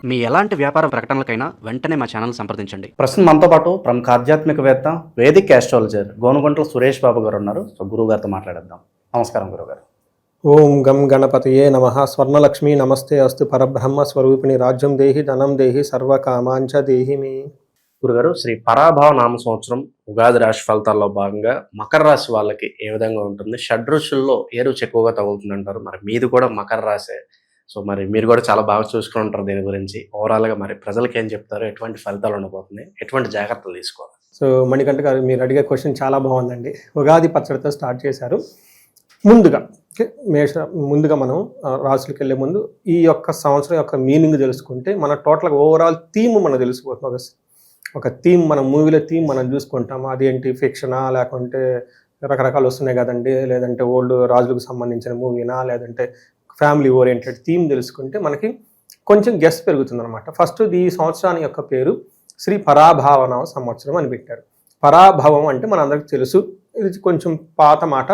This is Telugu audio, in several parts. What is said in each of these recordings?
మీ ఎలాంటి వ్యాపార ప్రకటనలకైనా వెంటనే మా ఛానల్ సంప్రదించండి. ప్రస్తుతం మనతో పాటు ప్రముఖ ఆధ్యాత్మికవేత్త వేదిక్ ఆస్ట్రాలజర్ గోనుగుంట్ల సురేష్ బాబు గారు ఉన్నారు. సో గురువు గారితో మాట్లాడేద్దాం. నమస్కారం గురుగారు. ఓం గం గణపతయే నమః. స్వర్ణలక్ష్మి నమస్తే అస్తు. పరబ్రహ్మ స్వరూపిణి రాజ్యం దేహి ధనం దేహి సర్వకామాంచ దేహి మే. గురుగారు, శ్రీ పరాభవ నామ సంవత్సరం ఉగాది రాశి ఫలితాల్లో భాగంగా మకర రాశి వాళ్ళకి ఏ విధంగా ఉంటుంది? షడ్రుచుల్లో ఏ రుచి ఎక్కువగా తగులుతుంది అంటారు? మరి మీది కూడా మకర రాశే, సో మరి మీరు కూడా చాలా బాగా చూసుకుని ఉంటారు దీని గురించి. ఓవరాల్గా మరి ప్రజలకి ఏం చెప్తారు? ఎటువంటి ఫలితాలు ఉండబోతున్నాయి? ఎటువంటి జాగ్రత్తలు తీసుకోవాలి? సో మణికంఠ గారు, మీరు అడిగే క్వశ్చన్ చాలా బాగుందండి. ఉగాది పచ్చడితో స్టార్ట్ చేశారు. ముందుగా మనం రాసులకు వెళ్ళే ముందు ఈ యొక్క సంవత్సరం యొక్క మీనింగ్ తెలుసుకుంటే మన టోటల్గా ఓవరాల్ థీమ్ మనకు తెలిసిపోతుంది. ఒక థీమ్, మన మూవీలో థీమ్ మనం చూసుకుంటాము. అదేంటి, ఫిక్షనా లేకుంటే రకరకాలు వస్తున్నాయి కదండి, లేదంటే ఓల్డ్ రాజులకు సంబంధించిన మూవీనా, లేదంటే ఫ్యామిలీ ఓరియంటెడ్ థీమ్ తెలుసుకుంటే మనకి కొంచెం గెస్ పెరుగుతుంది అనమాట. ఫస్ట్ ఈ సంవత్సరాన్ని యొక్క పేరు శ్రీ పరాభావన సంవత్సరం అని పెట్టారు. పరాభవం అంటే మనందరికీ తెలుసు, ఇది కొంచెం పాత మాట.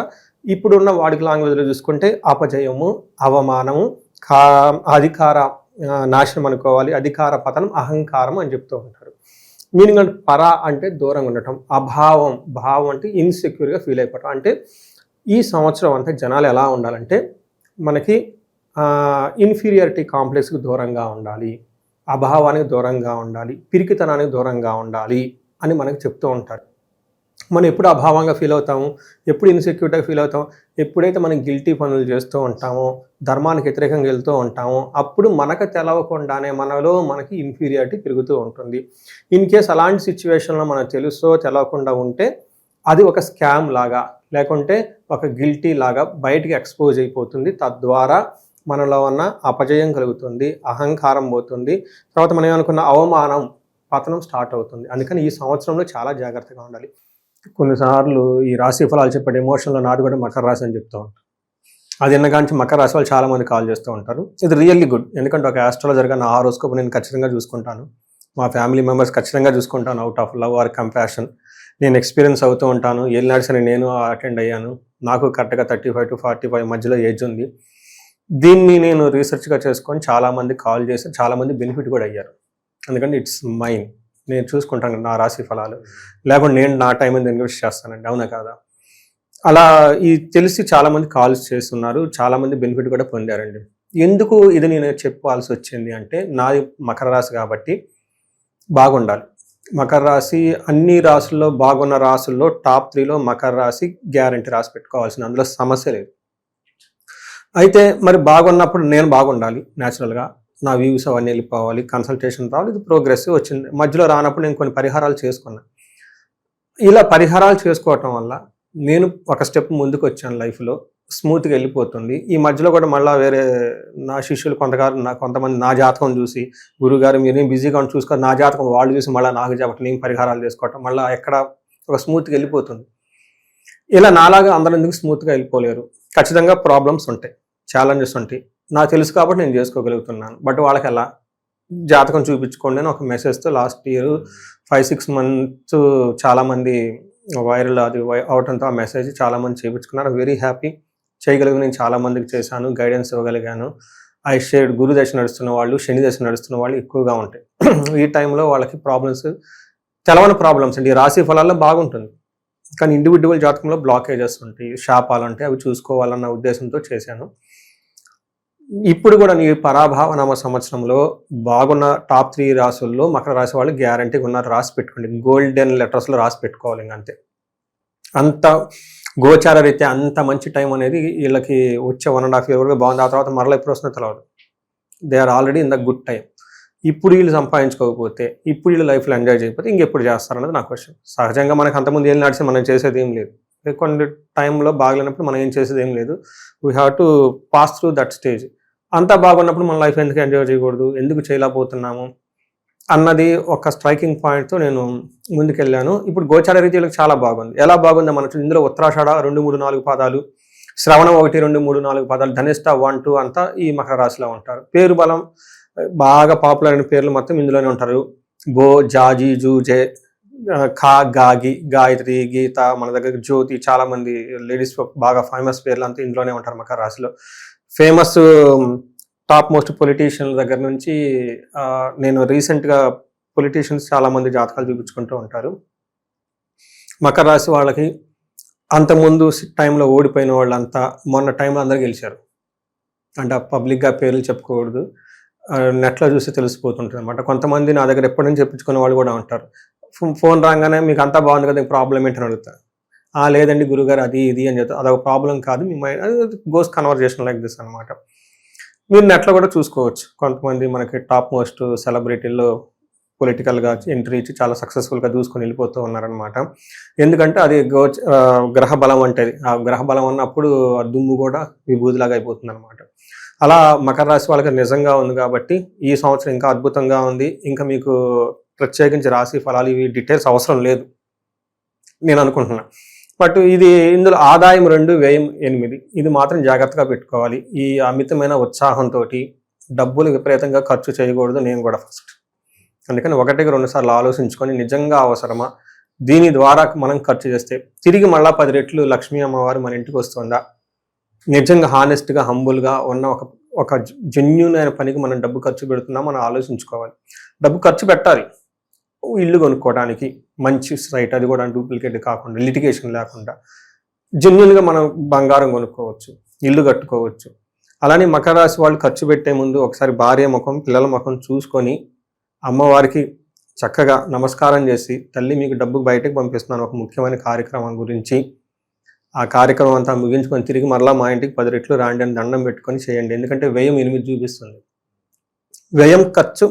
ఇప్పుడున్న వాడికి లాంగ్వేజ్లో చూసుకుంటే అపజయము, అవమానము, అధికార నాశనం అనుకోవాలి, అధికార పతనం, అహంకారం అని చెప్తూ ఉంటారు. మీనింగ్ అంటే పరా అంటే దూరంగా ఉండటం, అభావం, భావం అంటే ఇన్సెక్యూర్గా ఫీల్ అయిపోవటం. అంటే ఈ సంవత్సరం అంతా జనాలు ఎలా ఉండాలంటే మనకి ఇన్ఫీరియారిటీ కాంప్లెక్స్కి దూరంగా ఉండాలి, అభావానికి దూరంగా ఉండాలి, పిరికితనానికి దూరంగా ఉండాలి అని మనకి చెప్తూ ఉంటారు. మనం ఎప్పుడు అభావంగా ఫీల్ అవుతాము, ఎప్పుడు ఇన్సెక్యూర్గా ఫీల్ అవుతాం, ఎప్పుడైతే మనం గిల్టీ పనులు చేస్తూ ఉంటామో, ధర్మానికి వ్యతిరేకంగా వెళ్తూ ఉంటామో, అప్పుడు మనకు తెలవకుండానే మనలో మనకి ఇన్ఫీరియారిటీ పెరుగుతూ ఉంటుంది. ఇన్ కేస్ అలాంటి సిచ్యువేషన్లో మనకు తెలుసో తెలవకుండా ఉంటే అది ఒక స్కామ్ లాగా, లేకుంటే ఒక గిల్టీ లాగా బయటికి ఎక్స్పోజ్ అయిపోతుంది. తద్వారా మనలో ఉన్న అపజయం కలుగుతుంది, అహంకారం పోతుంది, తర్వాత మనం ఏమనుకున్న అవమానం, పతనం స్టార్ట్ అవుతుంది. అందుకని ఈ సంవత్సరంలో చాలా జాగ్రత్తగా ఉండాలి. కొన్నిసార్లు ఈ రాశి ఫలాలు చెప్పే ఎమోషన్లో నాది కూడా మకర రాశి అని చెప్తూ ఉంటారు. అది ఎన్నగాంచి మకర రాశి వాళ్ళు చాలామంది కాల్ చేస్తూ ఉంటారు. ఇది రియల్లీ గుడ్, ఎందుకంటే ఒక ఆస్ట్రాలజర్గా నా హారోస్కోప్ నేను ఖచ్చితంగా చూసుకుంటాను, మా ఫ్యామిలీ మెంబర్స్ ఖచ్చితంగా చూసుకుంటాను. Out of love or compassion నేను ఎక్స్పీరియన్స్ అవుతూ ఉంటాను. ఏలినాడ్స్ అని నేను అటెండ్ అయ్యాను. నాకు కరెక్ట్గా 35 to 45 మధ్యలో ఏజ్ ఉంది. దీన్ని నేను రీసెర్చ్గా చేసుకొని చాలామంది కాల్ చేసి చాలామంది బెనిఫిట్ కూడా అయ్యారు. ఎందుకంటే ఇట్స్ మైన్, నేను చూసుకుంటాను నా రాశి ఫలాలు, లేకుంటే నేను నా టైం అని ఇన్వెస్ట్ చేస్తానండి, అవునా కాదా? అలా ఈ తెలిసి చాలామంది కాల్స్ చేస్తున్నారు, చాలామంది బెనిఫిట్ కూడా పొందారండి. ఎందుకు ఇది నేను చెప్పాల్సి వచ్చింది అంటే, నాది మకర రాశి కాబట్టి బాగుండాలి. మకర రాశి అన్ని రాశుల్లో బాగున్న రాశుల్లో టాప్ 3లో మకర రాశి గ్యారంటీ రాసి పెట్టుకోవాల్సింది, అందులో సమస్య లేదు. అయితే మరి బాగున్నప్పుడు నేను బాగుండాలి, న్యాచురల్గా నా వ్యూస్ అవన్నీ వెళ్ళిపోవాలి, కన్సల్టేషన్ రావాలి, ఇది ప్రోగ్రెసివ్ వచ్చింది. మధ్యలో రానప్పుడు నేను కొన్ని పరిహారాలు చేసుకున్నాను. ఇలా పరిహారాలు చేసుకోవటం వల్ల నేను ఒక స్టెప్ ముందుకు వచ్చాను, లైఫ్లో స్మూత్గా వెళ్ళిపోతుంది. ఈ మధ్యలో కూడా మళ్ళీ వేరే నా శిష్యులు కొంతమంది నా జాతకం చూసి, గురుగారు మీరేం బిజీగా ఉండి చూసుకో, నా జాతకం వాళ్ళు చూసి మళ్ళీ నాకు చెప్పటం, నేను పరిహారాలు చేసుకోవటం, మళ్ళీ ఎక్కడ ఒక స్మూత్గా వెళ్ళిపోతుంది. ఇలా నాలాగా అందరూ ఎందుకు స్మూత్గా వెళ్ళిపోలేరు? ఖచ్చితంగా ప్రాబ్లమ్స్ ఉంటాయి, ఛాలెంజెస్ ఉంటాయి. నాకు తెలుసు కాబట్టి నేను చేసుకోగలుగుతున్నాను. బట్ వాళ్ళకి ఎలా జాతకం చూపించుకోండి అని ఒక మెసేజ్తో లాస్ట్ ఇయర్ 5-6 months చాలామంది వైరల్ అది అవటంతో ఆ మెసేజ్ చాలామంది చేయించుకున్నారు. Very happy. చేయగలిగి నేను చాలామందికి చేశాను, గైడెన్స్ ఇవ్వగలిగాను. I shared. గురు దశ నడుస్తున్న వాళ్ళు, శని దశ నడుస్తున్న వాళ్ళు ఎక్కువగా ఉంటాయి. ఈ టైంలో వాళ్ళకి ప్రాబ్లమ్స్, తెలవని ప్రాబ్లమ్స్ అండి. ఈ రాశి ఫలాల్లో బాగుంటుంది, కానీ ఇండివిజువల్ జాతకంలో బ్లాకేజెస్ ఉంటాయి, శాపాలు ఉంటాయి, అవి చూసుకోవాలన్న ఉద్దేశంతో చేశాను. ఇప్పుడు కూడా నీ పరాభవ నామ సంవత్సరంలో బాగున్న టాప్ 3 రాసుల్లో మకర రాశి వాళ్ళు గ్యారంటీగా ఉన్నారు. రాసి పెట్టుకోండి, గోల్డెన్ లెటర్స్లో రాసి పెట్టుకోవాలి. ఇంకంతే, అంత గోచార రీత్యా అంత మంచి టైం అనేది వీళ్ళకి వచ్చే 1.5 year వరకు బాగుంది. ఆ తర్వాత మరలా ఎప్పుడు వస్తుందో తెలియదు. They are already in the good time. ఇప్పుడు వీళ్ళు సంపాదించుకోకపోతే, ఇప్పుడు వీళ్ళు లైఫ్లో ఎంజాయ్ చేయకపోతే ఇంకెప్పుడు చేస్తారన్నది నా క్వశ్చన్. సహజంగా మనకు అంతకుముందు ఏం నడిచి మనం చేసేది ఏం లేదు. కొన్ని టైంలో బాగలేనప్పుడు మనం ఏం చేసేది ఏం లేదు. We have to pass through that stage. అంతా బాగున్నప్పుడు మన లైఫ్ ఎందుకు ఎంజాయ్ చేయకూడదు, ఎందుకు చేయలేకపోతున్నాము అన్నది ఒక స్ట్రైకింగ్ పాయింట్తో నేను ముందుకెళ్ళాను. ఇప్పుడు గోచార రీతిలో చాలా బాగుంది. ఎలా బాగుందో మనకు ఇందులో ఉత్తరాషాఢ 2, 3, 4 పాదాలు, శ్రవణం 1, 2, 3, 4 పాదాలు, ధనిష్ట 1, 2 అంతా ఈ మకర రాశిలో ఉంటారు. పేరు బలం బాగా పాపులర్ అయిన పేర్లు మొత్తం ఇందులోనే ఉంటారు. బో, జాజీ, జూజే, ఖా, గాగి, గాయత్రి, గీత, మన దగ్గర జ్యోతి, చాలా మంది లేడీస్ బాగా ఫేమస్ పేర్లు అంతా ఇందులోనే ఉంటారు మకర రాశిలో. ఫేమస్ టాప్ మోస్ట్ పొలిటీషియన్ల దగ్గర నుంచి నేను రీసెంట్గా పొలిటీషియన్స్ చాలామంది జాతకాలు చూపించుకుంటూ ఉంటారు. మకర రాశి వాళ్ళకి అంతకుముందు టైంలో ఓడిపోయిన వాళ్ళంతా మొన్న టైంలో అందరూ గెలిచారు. అంటే పబ్లిక్గా పేర్లు చెప్పుకోకూడదు, నెట్లో చూసి తెలిసిపోతుంటుంది అనమాట. కొంతమంది నా దగ్గర ఎప్పటి నుంచి చెప్పించుకునే వాళ్ళు కూడా ఉంటారు. ఫోన్ రాగానే మీకు అంతా బాగుంది కదా, ప్రాబ్లం ఏంటని అడుగుతారు. లేదండి గురుగారు అది ఇది అని చెప్తారు. అదొక ప్రాబ్లం కాదు, మీ mind goes conversation like this అనమాట. మీరు నెట్లో కూడా చూసుకోవచ్చు. కొంతమంది మనకి టాప్ మోస్ట్ సెలబ్రిటీల్లో పొలిటికల్గా ఎంట్రీ ఇచ్చి చాలా సక్సెస్ఫుల్గా దూసుకొని వెళ్ళిపోతూ ఉన్నారనమాట. ఎందుకంటే అది గ్రహ బలం అంటే ఆ గ్రహ బలం అన్నప్పుడు ఆ దుమ్ము కూడా విభూతిలాగా అయిపోతుంది అనమాట. అలా మకర రాశి వాళ్ళకి నిజంగా ఉంది కాబట్టి ఈ సంవత్సరం ఇంకా అద్భుతంగా ఉంది. ఇంకా మీకు ప్రత్యేకించి రాశి ఫలాలు ఇవి డీటెయిల్స్ అవసరం లేదు నేను అనుకుంటున్నా. బట్ ఇది ఇందులో ఆదాయం 2, వ్యయం 8. ఇది మాత్రం జాగ్రత్తగా పెట్టుకోవాలి. ఈ అమితమైన ఉత్సాహంతో డబ్బులు విపరీతంగా ఖర్చు చేయకూడదు. నేను కూడా ఫస్ట్ అందుకని 1-2 సార్లు ఆలోచించుకొని నిజంగా అవసరమా, దీని ద్వారా మనం ఖర్చు చేస్తే తిరిగి మళ్ళా 10 రెట్లు లక్ష్మీ అమ్మవారు మన ఇంటికి వస్తుందా, నిజంగా హానెస్ట్గా హంబుల్గా ఉన్న ఒక జెన్యూన్ అయిన పనికి మనం డబ్బు ఖర్చు పెడుతున్నాం మనం ఆలోచించుకోవాలి. డబ్బు ఖర్చు పెట్టాలి ఇల్లు కొనుక్కోవడానికి, మంచి సైట్, అది కూడా డూప్లికేట్ కాకుండా, లిటిగేషన్ లేకుండా జెన్యూన్గా మనం బంగారం కొనుక్కోవచ్చు, ఇల్లు కట్టుకోవచ్చు. అలానే మకర రాశి వాళ్ళు ఖర్చు పెట్టే ముందు ఒకసారి భార్య ముఖం పిల్లల ముఖం చూసుకొని అమ్మవారికి చక్కగా నమస్కారం చేసి, తల్లి మీకు డబ్బు బయటకు పంపిస్తున్నాను ఒక ముఖ్యమైన కార్యక్రమం గురించి, ఆ కార్యక్రమం అంతా ముగించుకొని తిరిగి మరలా మా ఇంటికి 10 రెట్లు రాండి అని దండం పెట్టుకొని చేయండి. ఎందుకంటే వ్యయం 8 చూపిస్తుంది. వ్యయం ఖర్చు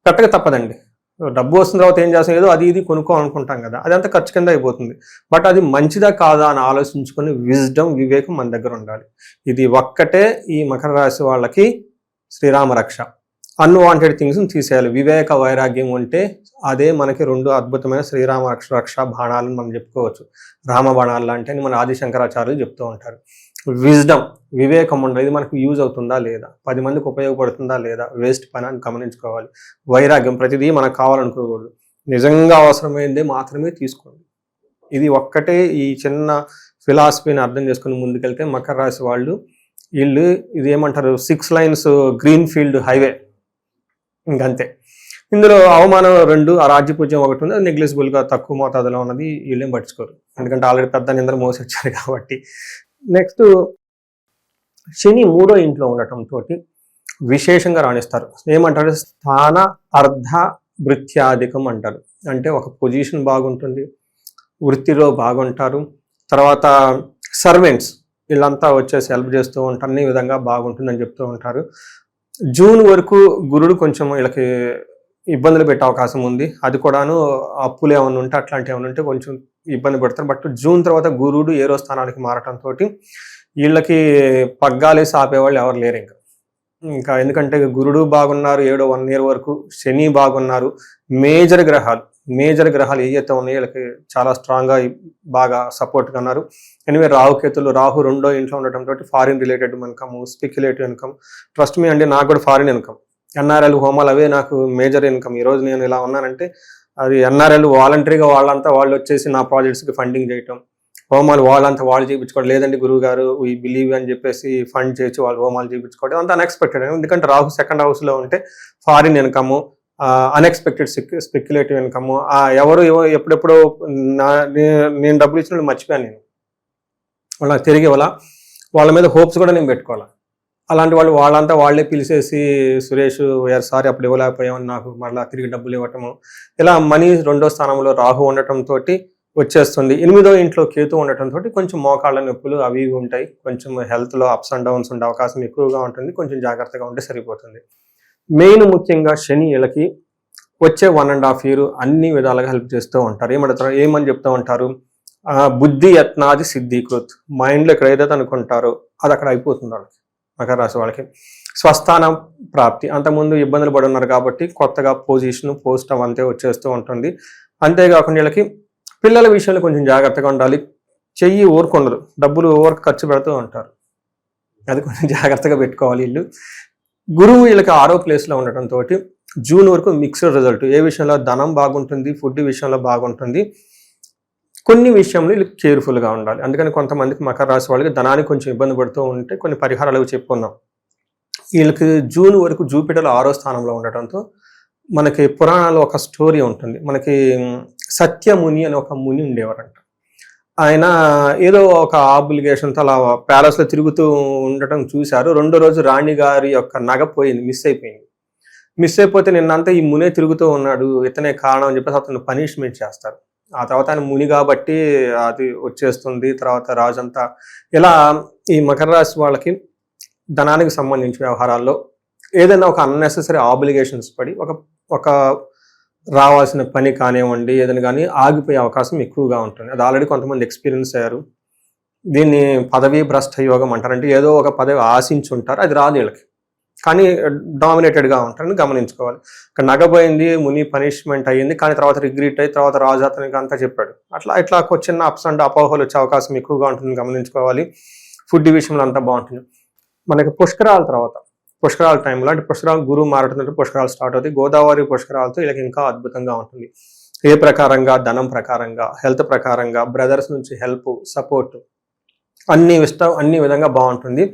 పెట్టక తప్పదండి. డబ్బు వస్తున్న తర్వాత ఏం చేస్తాం, ఏదో అది ఇది కొనుక్కోవాలనుకుంటాం కదా, అదంతా ఖర్చు కింద అయిపోతుంది. బట్ అది మంచిదా కాదా అని ఆలోచించుకొని విజ్డమ్, వివేకం మన దగ్గర ఉండాలి. ఇది ఒక్కటే ఈ మకర రాశి వాళ్ళకి శ్రీరామ రక్ష. అన్వాంటెడ్ థింగ్స్ని తీసేయాలి. వివేక వైరాగ్యం ఉంటే అదే మనకి 2 అద్భుతమైన శ్రీరామ రక్ష బాణాలను మనం చెప్పుకోవచ్చు. రామ బాణాలు లాంటి అని మన ఆదిశంకరాచార్యులు చెప్తూ ఉంటారు. విజ్డమ్, వివేకం ఉండాలి. ఇది మనకు యూజ్ అవుతుందా లేదా, 10 మందికి ఉపయోగపడుతుందా లేదా, వేస్ట్ పని అని గమనించుకోవాలి. వైరాగ్యం, ప్రతిదీ మనకు కావాలనుకోకూడదు. నిజంగా అవసరమైందే మాత్రమే తీసుకోండి. ఇది ఒక్కటే ఈ చిన్న ఫిలాసఫీని అర్థం చేసుకుని ముందుకెళ్తే మకర రాశి వాళ్ళు వీళ్ళు ఇదేమంటారు 6 లైన్స్ గ్రీన్ ఫీల్డ్ హైవే, ఇంకంతే. ఇందులో అవమానం 2, ఆ రాజ్యపూజ్యం 1 ఉంది. అది నెగ్లిజిబుల్గా తక్కువ మోతాదులో ఉన్నది, వీళ్ళేం పట్టించుకోరు. ఎందుకంటే ఆల్రెడీ పెద్ద నిందలు మోసి వచ్చారు కాబట్టి. నెక్స్ట్ శని 3వ ఇంట్లో ఉండటంతో విశేషంగా రాణిస్తారు. ఏమంటారు, స్థాన అర్ధ భృత్యాధికం అంటారు. అంటే ఒక పొజిషన్ బాగుంటుంది, వృత్తిలో బాగుంటారు, తర్వాత సర్వెంట్స్ వీళ్ళంతా వచ్చేసి హెల్ప్ చేస్తూ ఉంటారు, అన్ని విధంగా బాగుంటుందని చెప్తూ ఉంటారు. జూన్ వరకు గురుడు కొంచెం వీళ్ళకి ఇబ్బందులు పెట్టే అవకాశం ఉంది. అది కూడాను అప్పులు ఏమైనా ఉంటే అట్లాంటివి ఏమైనా ఉంటే కొంచెం ఇబ్బంది పెడతారు. బట్ జూన్ తర్వాత గురుడు 7వ స్థానానికి మారటంతో వీళ్ళకి పగ్గాలేసి ఆపేవాళ్ళు ఎవరు లేరు ఇంకా. ఎందుకంటే గురుడు బాగున్నారు 1 year వరకు, శని బాగున్నారు, మేజర్ గ్రహాలు ఏవైతే ఉన్నాయో వీళ్ళకి చాలా స్ట్రాంగ్గా బాగా సపోర్ట్గా ఉన్నారు. ఎనివే రాహుకేతులు, రాహు 2వ ఇంట్లో ఉండటంతో foreign related income, speculative income. Trust me అండి, నాకు కూడా ఫారిన్ ఇన్కమ్, ఎన్ఆర్ఎల్ హోమాలు అవే నాకు మేజర్ ఇన్కమ్. ఈరోజు నేను ఇలా ఉన్నానంటే అది ఎన్ఆర్ఎల్ వాలంటరీగా వాళ్ళంతా వాళ్ళు వచ్చేసి నా ప్రాజెక్ట్స్కి ఫండింగ్ చేయటం, హోమాలు వాళ్ళంతా వాళ్ళు చేయించుకోవడం, లేదండి గురువు గారు వీ బిలీవ్ అని చెప్పేసి ఫండ్ చేసి వాళ్ళు హోమాలు చేయించుకోవడం, అంత అన్ఎక్స్పెక్టెడ్. ఎందుకంటే రాహు 2nd హౌస్లో ఉంటే foreign income, unexpected speculative income. ఎవరు ఎప్పుడెప్పుడో నేను డబ్బులు ఇచ్చిన మర్చిపోయాను, నేను వాళ్ళకి తిరిగి వాళ్ళ మీద హోప్స్ కూడా నేను పెట్టుకోవాలి. అలాంటి వాళ్ళంతా వాళ్ళే పిలిచేసి సురేష్ వీఆర్ సారీ అప్పుడు ఇవ్వలేకపోయామని నాకు మళ్ళీ తిరిగి డబ్బులు ఇవ్వటము, ఇలా మనీ 2వ స్థానంలో రాహు ఉండటంతో వచ్చేస్తుంది. 8వ ఇంట్లో కేతు ఉండటంతో కొంచెం మోకాళ్ళ నొప్పులు అవి ఉంటాయి, కొంచెం హెల్త్లో అప్స్ అండ్ డౌన్స్ ఉండే అవకాశం ఎక్కువగా ఉంటుంది. కొంచెం జాగ్రత్తగా ఉంటే సరిపోతుంది. మెయిన్ ముఖ్యంగా శని వీళ్ళకి వచ్చే 1.5 year అన్ని విధాలుగా హెల్ప్ చేస్తూ ఉంటారు. ఏమని చెప్తూ ఉంటారు, బుద్ధి యత్నాది సిద్ధీకృత్. మైండ్లో ఎక్కడ ఏదైతే అనుకుంటారో అది అక్కడ అయిపోతుంది వాళ్ళకి. మకర రాశి వాళ్ళకి స్వస్థానం ప్రాప్తి, అంతకుముందు ఇబ్బందులు పడి ఉన్నారు కాబట్టి కొత్తగా పొజిషన్, పోస్ట్ అవంతే వచ్చేస్తూ ఉంటుంది. అంతేకాకుండా వీళ్ళకి పిల్లల విషయంలో కొంచెం జాగ్రత్తగా ఉండాలి. చెయ్యి ఊరుకుండదు, డబ్బులు ఊరికి ఖర్చు పెడుతూ ఉంటారు, అది కొంచెం జాగ్రత్తగా పెట్టుకోవాలి వీళ్ళు. గురువు వీళ్ళకి 6వ ప్లేస్లో ఉండటంతో జూన్ వరకు మిక్స్డ్ రిజల్ట్. ఏ విషయంలో ధనం బాగుంటుంది, ఫుడ్ విషయంలో బాగుంటుంది, కొన్ని విషయంలో వీళ్ళకి కేర్ఫుల్గా ఉండాలి. అందుకని కొంతమందికి మకర రాశి వాళ్ళకి ధనానికి కొంచెం ఇబ్బంది పడుతూ ఉంటే కొన్ని పరిహారాలు చెప్పుకుందాం. వీళ్ళకి జూన్ వరకు జూపిటర్ 6వ స్థానంలో ఉండటంతో మనకి పురాణాల్లో ఒక స్టోరీ ఉంటుంది. మనకి సత్యముని అని ఒక ముని ఉండేవారంట. ఆయన ఏదో ఒక ఆబ్లిగేషన్తో అలా ప్యాలెస్లో తిరుగుతూ ఉండటం చూశారు. రెండో రోజు రాణి గారి యొక్క నగ పోయింది, మిస్ అయిపోయింది. మిస్ అయిపోతే నిన్నంతా ఈ మునే తిరుగుతూ ఉన్నాడు, ఇతనే కారణం అని చెప్పేసి అతను పనిష్మెంట్ చేస్తారు. ఆ తర్వాత ఆయన ముని కాబట్టి అది వచ్చేస్తుంది. తర్వాత రాజంతా ఇలా ఈ మకర రాశి వాళ్ళకి ధనానికి సంబంధించిన వ్యవహారాల్లో ఏదైనా ఒక అన్నెసెసరీ ఆబ్లిగేషన్స్ పడి ఒక రావాల్సిన పని కానివ్వండి ఏదైనా కానీ ఆగిపోయే అవకాశం ఎక్కువగా ఉంటుంది. అది ఆల్రెడీ కొంతమంది ఎక్స్పీరియన్స్ అయ్యారు. దీన్ని పదవీ భ్రష్ట యోగం అంటారంటే ఏదో ఒక పదవి ఆశించి ఉంటారు, అది రాదు వీళ్ళకి, కానీ డామినేటెడ్గా ఉంటారని గమనించుకోవాలి. ఇక్కడ నగపోయింది, ముని పనిష్మెంట్ అయ్యింది, కానీ తర్వాత రిగ్రెట్ అయ్యి తర్వాత రాజు అతనికి అంతా చెప్పాడు. ఇట్లా చిన్న అప్స్ అండ్ అపోహలు వచ్చే అవకాశం ఎక్కువగా ఉంటుంది, గమనించుకోవాలి. ఫుడ్ విషయంలో అంతా బాగుంటుంది. మనకి పుష్కరాల టైంలో అంటే పుష్కరాలు గురువు మారుతుందంటే పుష్కరాలు స్టార్ట్ అవుతాయి. గోదావరి పుష్కరాలతో వీళ్ళకి ఇంకా అద్భుతంగా ఉంటుంది. ఏ ప్రకారంగా, ధనం ప్రకారంగా, హెల్త్ ప్రకారంగా, బ్రదర్స్ నుంచి హెల్ప్, సపోర్ట్ అన్ని విధంగా బాగుంటుంది.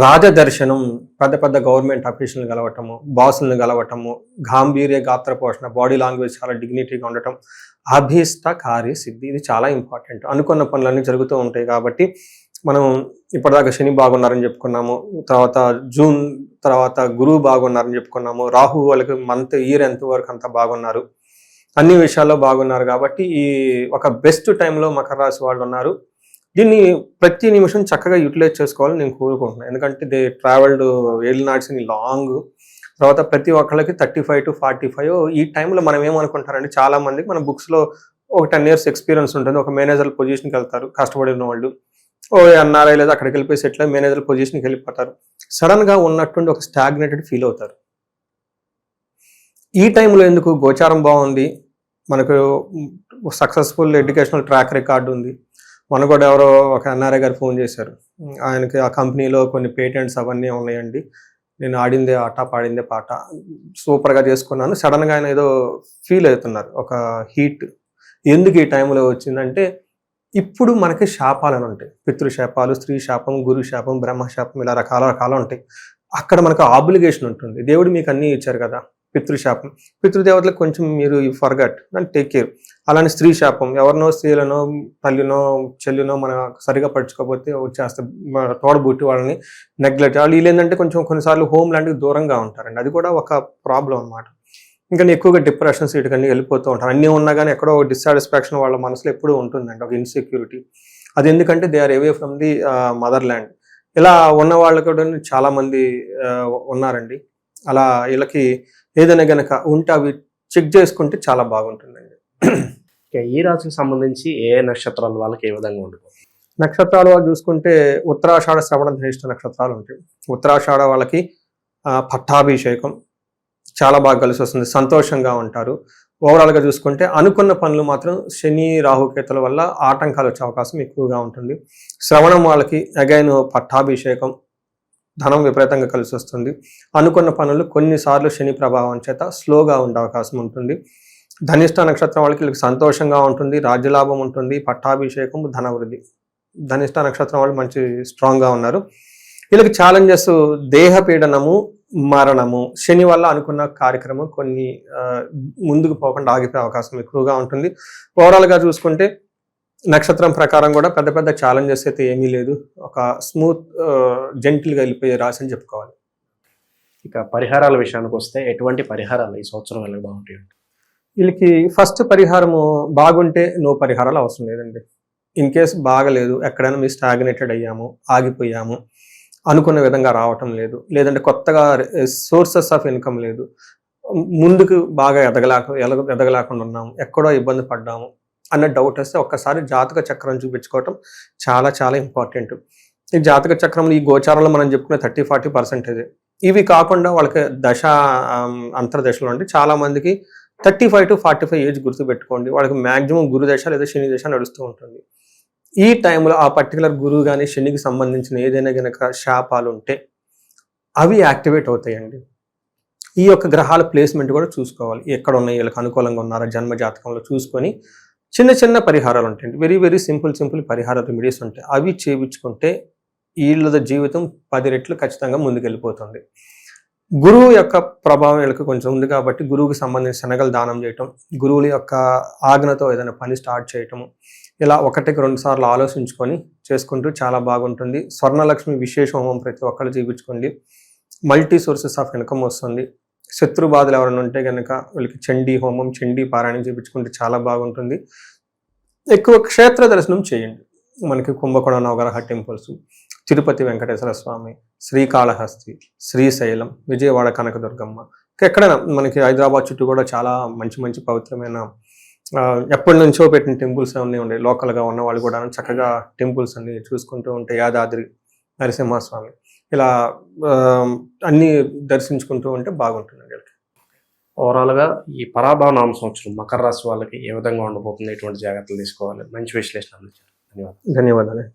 రాజదర్శనం, పెద్ద గవర్నమెంట్ అఫీషియల్ని కలవటము, బాసులను కలవటము, గాంభీర్య గాత్ర పోషణ, బాడీ లాంగ్వేజ్ చాలా డిగ్నిటీగా ఉండటం, అభీష్ట కార్యసిద్ధి, ఇది చాలా ఇంపార్టెంట్. అనుకున్న పనులన్నీ జరుగుతూ ఉంటాయి కాబట్టి మనం ఇప్పటిదాకా శని బాగున్నారని చెప్పుకున్నాము, తర్వాత జూన్ తర్వాత గురువు బాగున్నారని చెప్పుకున్నాము, రాహు వాళ్ళకి ఇయర్ ఎంత వరకు అంతా బాగున్నారు, అన్ని విషయాల్లో బాగున్నారు. కాబట్టి ఈ ఒక బెస్ట్ టైంలో మకర రాశి వాళ్ళు ఉన్నారు. దీన్ని ప్రతి నిమిషం చక్కగా యూటిలైజ్ చేసుకోవాలని నేను కోరుకుంటున్నాను. ఎందుకంటే దే ట్రావెల్డ్ ఏళ్ళనాడ్స్ ఇన్ లాంగ్. తర్వాత ప్రతి ఒక్కళ్ళకి 35 to 45 ఈ టైంలో మనం ఏమనుకుంటారంటే చాలా మందికి మన బుక్స్లో ఒక 10 years ఎక్స్పీరియన్స్ ఉంటుంది. ఒక మేనేజర్ పొజిషన్కి వెళ్తారు కష్టపడిన వాళ్ళు, ఎన్ఆర్ఐ లేదా అక్కడికి వెళ్ళిపోయి సెటిల్ అయ్యి మేనేజర్ పొజిషన్కి వెళ్ళిపోతారు. సడన్గా ఉన్నట్టుండి ఒక స్టాగ్నేటెడ్ ఫీల్ అవుతారు. ఈ టైంలో ఎందుకు? గోచారం బాగుంది, మనకు సక్సెస్ఫుల్ ఎడ్యుకేషనల్ ట్రాక్ రికార్డు ఉంది. మన కూడా ఎవరో ఒక ఎన్ఆర్ఐ గారు ఫోన్ చేశారు, ఆయనకి ఆ కంపెనీలో కొన్ని పేటెంట్స్ అవన్నీ ఉన్నాయండి, నేను ఆడిందే ఆట పాడిందే పాట సూపర్గా చేసుకున్నాను. సడన్గా ఆయన ఏదో ఫీల్ అవుతున్నారు, ఒక హీట్. ఎందుకు ఈ టైంలో వచ్చిందంటే ఇప్పుడు మనకి శాపాలను ఉంటాయి, పితృశాపాలు, స్త్రీ శాపం, గురు శాపం, బ్రహ్మశాపం, ఇలా రకాల ఉంటాయి. అక్కడ మనకు ఆబ్లిగేషన్ ఉంటుంది. దేవుడు మీకు అన్నీ ఇచ్చారు కదా, పితృశాపం, పితృదేవతలకు కొంచెం మీరు ఫర్గట్ అండ్ టేక్ కేర్. అలానే స్త్రీ శాపం, ఎవరినో స్త్రీలనో తల్లినో చెల్లినో మనం సరిగా పడుచుకోకపోతే వచ్చేస్తే తోడబుట్టి వాళ్ళని నెగ్లెక్ట్. వాళ్ళు వీళ్ళు ఏంటంటే కొంచెం కొన్నిసార్లు హోమ్ ల్యాండ్కి దూరంగా ఉంటారండి, అది కూడా ఒక ప్రాబ్లం అనమాట. ఇంకా ఎక్కువగా డిప్రెషన్స్ వీటికన్నీ వెళ్ళిపోతూ ఉంటారు. అన్నీ ఉన్నా కానీ ఎక్కడో డిస్సాటిస్ఫాక్షన్ వాళ్ళ మనసులో ఎప్పుడూ ఉంటుందండి, ఒక ఇన్సెక్యూరిటీ. అది ఎందుకంటే they are away from the motherland. ఇలా ఉన్న వాళ్ళు కూడా చాలామంది ఉన్నారండి. అలా వీళ్ళకి ఏదైనా గనక ఉంటే అవి చెక్ చేసుకుంటే చాలా బాగుంటుందండి. ఈ రాశికి సంబంధించి ఏ నక్షత్రాల వాళ్ళకి ఏ విధంగా ఉంటుంది? నక్షత్రాలు వాళ్ళు చూసుకుంటే ఉత్తరాషాఢ, శ్రవణ, ధనిష్ట నక్షత్రాలు ఉంటాయి. ఉత్తరాషాఢ వాళ్ళకి పట్టాభిషేకం చాలా బాగా కలిసి వస్తుంది, సంతోషంగా ఉంటారు. ఓవరాల్గా చూసుకుంటే అనుకున్న పనులు మాత్రం శని రాహుకేతుల వల్ల ఆటంకాలు వచ్చే అవకాశం ఎక్కువగా ఉంటుంది. శ్రవణం వాళ్ళకి అగైన్ పట్టాభిషేకం, ధనం విపరీతంగా కలిసి వస్తుంది. అనుకున్న పనులు కొన్నిసార్లు శని ప్రభావం చేత స్లోగా ఉండే అవకాశం ఉంటుంది. ధనిష్ట నక్షత్రం వాళ్ళకి సంతోషంగా ఉంటుంది, రాజ్యలాభం ఉంటుంది, పట్టాభిషేకం, ధనవృద్ధి. ధనిష్ట నక్షత్రం వాళ్ళు మంచి స్ట్రాంగ్గా ఉన్నారు. వీళ్ళకి ఛాలెంజెస్ దేహపీడనము, మరణము. శని వల్ల అనుకున్న కార్యక్రమం కొన్ని ముందుకు పోకుండా ఆగిపోయే అవకాశం ఎక్కువగా ఉంటుంది. ఓవరాల్గా చూసుకుంటే నక్షత్రం ప్రకారం కూడా పెద్ద ఛాలెంజెస్ అయితే ఏమీ లేదు, ఒక స్మూత్ జెంటిల్గా వెళ్ళిపోయే రాశి అని చెప్పుకోవాలి. ఇక పరిహారాల విషయానికి వస్తే ఎటువంటి పరిహారాలు ఈ సంవత్సరం వెళ్ళి బాగుంటాయి? వీళ్ళకి ఫస్ట్ పరిహారము బాగుంటే నో పరిహారాలు అవసరం లేదండి. ఇన్ కేసు బాగలేదు, ఎక్కడైనా మీ స్టాగ్నేటెడ్ అయ్యాము, ఆగిపోయాము, అనుకున్న విధంగా రావటం లేదు, లేదంటే కొత్తగా సోర్సెస్ ఆఫ్ ఇన్కమ్ లేదు, ముందుకు బాగా ఎదగలేకుండా ఉన్నాము, ఎక్కడో ఇబ్బంది పడ్డాము అన్న డౌట్ వస్తే ఒక్కసారి జాతక చక్రం చూపించుకోవటం చాలా ఇంపార్టెంట్. ఈ జాతక చక్రంలో ఈ గోచారంలో మనం చెప్పుకునే 30-40% ఇవి కాకుండా వాళ్ళకి దశ అంతర్దశలు అంటే చాలా మందికి 35 to 45 ఏజ్ గుర్తుపెట్టుకోండి. వాళ్ళకి మ్యాక్సిమం గురు దశ లేదా శని దశ నడుస్తూ ఉంటుంది. ఈ టైంలో ఆ పర్టికులర్ గురువు కానీ శనికి సంబంధించిన ఏదైనా గనక శాపాలు ఉంటే అవి యాక్టివేట్ అవుతాయండి. ఈ యొక్క గ్రహాల ప్లేస్మెంట్ కూడా చూసుకోవాలి, ఎక్కడ ఉన్నాయి, వీళ్ళకి అనుకూలంగా ఉన్నారా జన్మ జాతకంలో చూసుకొని చిన్న పరిహారాలు ఉంటాయండి. వెరీ సింపుల్ పరిహార రెమెడీస్ ఉంటాయి, అవి చేయించుకుంటే వీళ్ళ జీవితం 10 రెట్లు ఖచ్చితంగా ముందుకెళ్ళిపోతుంది. గురువు యొక్క ప్రభావం వీళ్ళకి కొంచెం ఉంది కాబట్టి గురువుకి సంబంధించిన శనగలు దానం చేయటం, గురువుల యొక్క ఆజ్ఞతో ఏదైనా పని స్టార్ట్ చేయటము, ఇలా 1-2 సార్లు ఆలోచించుకొని చేసుకుంటూ చాలా బాగుంటుంది. స్వర్ణలక్ష్మి విశేష హోమం ప్రతి ఒక్కళ్ళు చేయించుకోండి. మల్టీ సోర్సెస్ ఆఫ్ ఇన్కమ్ వస్తుంది. శత్రు బాధలు ఎవరైనా ఉంటే కనుక వీళ్ళకి చండీ హోమం, చండీ పారాయణం చేయించుకుంటే చాలా బాగుంటుంది. ఎక్కువ క్షేత్ర దర్శనం చేయండి. మనకి కుంభకోణ నవగ్రహ టెంపుల్స్, తిరుపతి వెంకటేశ్వర స్వామి, శ్రీకాళహస్తి, శ్రీశైలం, విజయవాడ కనకదుర్గమ్మ, ఎక్కడైనా మనకి హైదరాబాద్ చుట్టూ కూడా చాలా మంచి మంచి పవిత్రమైన ఎప్పటి నుంచో పెట్టిన టెంపుల్స్ అన్నీ ఉండే. లోకల్గా ఉన్న వాళ్ళు కూడా చక్కగా టెంపుల్స్ అన్ని చూసుకుంటూ ఉంటే యాదాద్రి నరసింహస్వామి ఇలా అన్నీ దర్శించుకుంటూ ఉంటే బాగుంటుందండి. ఓవరాల్గా ఈ పరాభవ నామ సంవత్సరం మకర రాశి వాళ్ళకి ఏ విధంగా ఉండబోతుంది, ఎటువంటి జాగ్రత్తలు తీసుకోవాలి, మంచి విశ్లేషణ అందించారు. ధన్యవాదాలు. ధన్యవాదాలు.